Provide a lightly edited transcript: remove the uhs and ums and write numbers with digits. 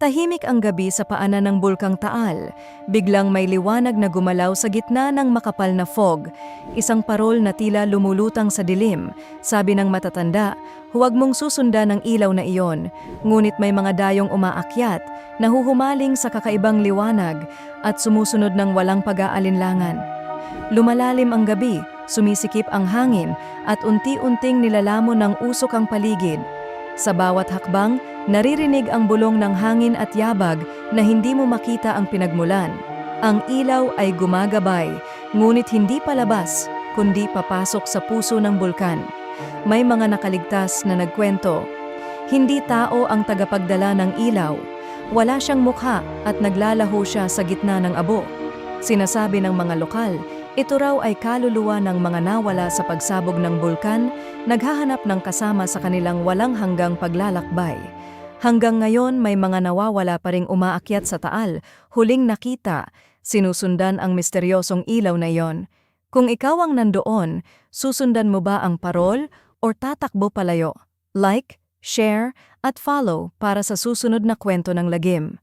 Tahimik ang gabi sa paanan ng Bulkang Taal. Biglang may liwanag na gumalaw sa gitna ng makapal na fog. Isang parol na tila lumulutang sa dilim. Sabi ng matatanda, huwag mong susundan ang ilaw na iyon. Ngunit may mga dayong umaakyat, nahuhumaling sa kakaibang liwanag at sumusunod ng walang pag-aalinlangan. Lumalalim ang gabi, sumisikip ang hangin at unti-unting nilalamon ng usok ang paligid. Sa bawat hakbang, naririnig ang bulong ng hangin at yabag na hindi mo makita ang pinagmulan. Ang ilaw ay gumagabay, ngunit hindi palabas, kundi papasok sa puso ng bulkan. May mga nakaligtas na nagkwento. Hindi tao ang tagapagdala ng ilaw. Wala siyang mukha at naglalaho siya sa gitna ng abo. Sinasabi ng mga lokal, ito raw ay kaluluwa ng mga nawala sa pagsabog ng bulkan, naghahanap ng kasama sa kanilang walang hanggang paglalakbay. Hanggang ngayon may mga nawawala pa ring umaakyat sa Taal, huling nakita, sinusundan ang misteryosong ilaw na iyon. Kung ikaw ang nandoon, susundan mo ba ang parol o tatakbo palayo? Like, share, at follow para sa susunod na kwento ng lagim.